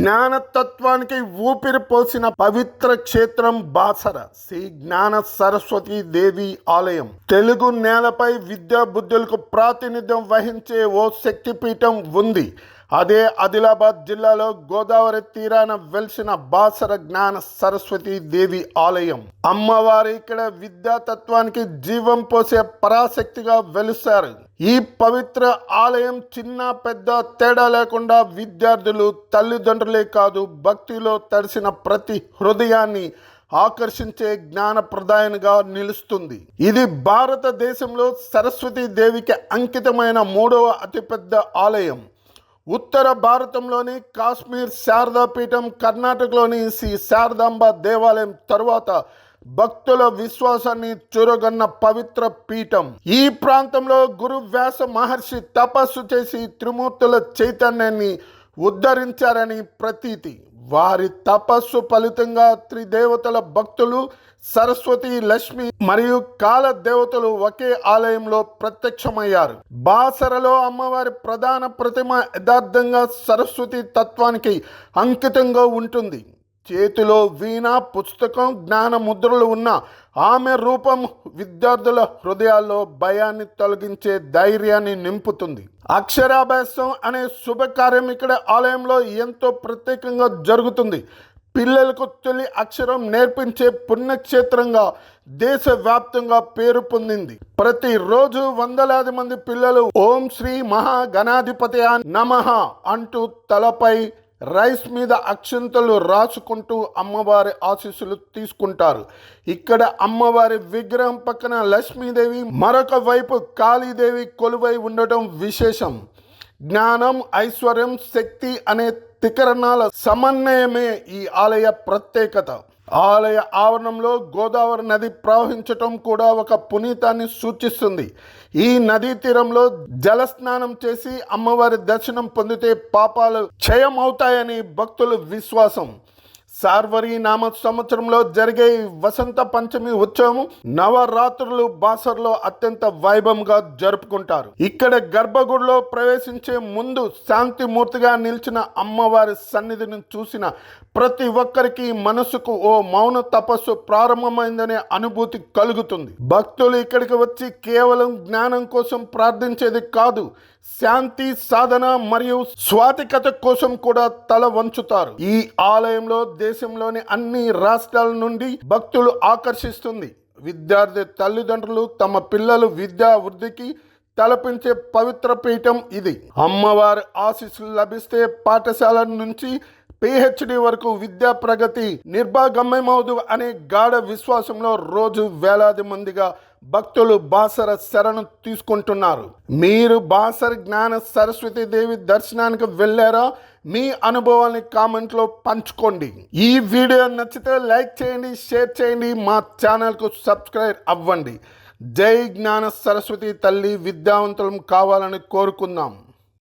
జ్ఞానతత్వానికి ఊపిరి పోసిన పవిత్ర క్షేత్రం బాసర శ్రీ జ్ఞాన సరస్వతి దేవి ఆలయం. తెలుగు నేలపై విద్యా బుద్ధులకు ప్రాతినిధ్యం వహించే ఓ శక్తిపీఠం ఉంది. అదే ఆదిలాబాద్ జిల్లాలో గోదావరి తీరాన వెలిసిన బాసర జ్ఞాన సరస్వతి దేవి ఆలయం. అమ్మవారు ఇక్కడ విద్యాతత్వానికి జీవం పోసే పరాశక్తిగా వెలుస్తారు. ఈ పవిత్ర ఆలయం చిన్న పెద్ద తేడా లేకుండా విద్యార్థులు, తల్లిదండ్రులే కాదు, భక్తిలో తడిసిన ప్రతి హృదయాన్ని ఆకర్షించే జ్ఞాన ప్రదాయనగా నిలుస్తుంది. ఇది భారతదేశంలో సరస్వతి దేవికి అంకితమైన 3వ అతిపెద్ద ఆలయం. ఉత్తర భారతంలోని కాశ్మీర్ శారదాపీఠం, కర్ణాటకలోని శ్రీ శారదాంబ దేవాలయం తరువాత భక్తుల విశ్వాసాన్ని చురగొన్న పవిత్ర పీఠం. ఈ ప్రాంతంలో గురు వ్యాస మహర్షి తపస్సు చేసి త్రిమూర్తుల చైతన్యాన్ని ఉద్ధరించారని ప్రతీతి. వారి తపస్సు ఫలితంగా త్రిదేవతల భక్తులు సరస్వతి, లక్ష్మి మరియు కాల దేవతలు ఒకే ఆలయంలో ప్రత్యక్షమయ్యారు. బాసరలో అమ్మవారి ప్రధాన ప్రతిమ యథార్థంగా సరస్వతి తత్వానికి అంకితంగా ఉంటుంది. చేతిలో వీణ, పుస్తకం, జ్ఞాన ముద్రలు ఉన్న ఆమె రూపం విద్యార్థుల హృదయాల్లో భయాన్ని తొలగించే ధైర్యాన్ని నింపుతుంది. అక్షరాభ్యాసం అనే శుభకార్యం ఇక్కడ ఆలయంలో ఎంతో ప్రత్యేకంగా జరుగుతుంది. పిల్లలకు తొలి అక్షరం నేర్పించే పుణ్యక్షేత్రంగా దేశవ్యాప్తంగా పేరు పొందింది. ప్రతిరోజు వందలాది మంది పిల్లలు ఓం శ్రీ మహాగణాధిపతయ నమః అంటూ తలపై రైస్ మీద అక్షంతలు రాసుకుంటూ అమ్మవారి ఆశీస్సులు తీసుకుంటారు. ఇక్కడ అమ్మవారి విగ్రహం పక్కన లక్ష్మీదేవి, మరొక వైపు కాళీదేవి కొలువై ఉండటం విశేషం. జ్ఞానం, ఐశ్వర్యం, శక్తి అనే త్రికరణాల సమన్వయమే ఈ ఆలయ ప్రత్యేకత. ఆలయ ఆవరణంలో గోదావరి నది ప్రవహించటం కూడా ఒక పునీతాన్ని సూచిస్తుంది. ఈ నదీ తీరంలో జలస్నానం చేసి అమ్మవారి దర్శనం పొందితే పాపాలు క్షయమవుతాయని భక్తుల విశ్వాసం. శార్వరి నామ సంవత్సరంలో జరిగే వసంత పంచమి ఉత్సవం నవరాత్రులు బాసర్లో అత్యంత వైభవంగా జరుపుకుంటారు. ఇక్కడ గర్భగుడిలో ప్రవేశించే ముందు శాంతిమూర్తిగా నిలిచిన అమ్మవారి సన్నిధిని చూసిన ప్రతి ఒక్కరికి మనసుకు ఓ మౌన తపస్సు ప్రారంభమైందనే అనుభూతి కలుగుతుంది. భక్తులు ఇక్కడికి వచ్చి కేవలం జ్ఞానం కోసం ప్రార్థించేది కాదు, శాంతి, సాధన మరియు స్వాతికత కోసం కూడా తల వంచుతారు. ఈ ఆలయంలో దేశంలోని అన్ని రాష్ట్రాల నుండి భక్తులు ఆకర్షిస్తుంది. విద్యార్థి తల్లిదండ్రులు తమ పిల్లలు విద్యా వృద్ధికి తలపించే పవిత్ర పీఠం ఇది. అమ్మవారి ఆశీస్సులు లభిస్తే పాఠశాల నుంచి PhD వరకు విద్యా ప్రగతి నిర్భాగమ్యమవుదు అనే గాఢ విశ్వాసంలో రోజు వేలాది మందిగా భక్తులు బాసర శరణు తీసుకుంటున్నారు. మీరు బాసర జ్ఞాన సరస్వతి దేవి దర్శనానికి వెళ్ళారా? మీ అనుభవాన్ని కామెంట్లో పంచుకోండి. ఈ వీడియో నచ్చితే లైక్ చేయండి, షేర్ చేయండి, మా ఛానల్కు సబ్స్క్రైబ్ అవ్వండి. జై జ్ఞాన సరస్వతి తల్లి, విద్యావంతులం కావాలని కోరుకుందాం.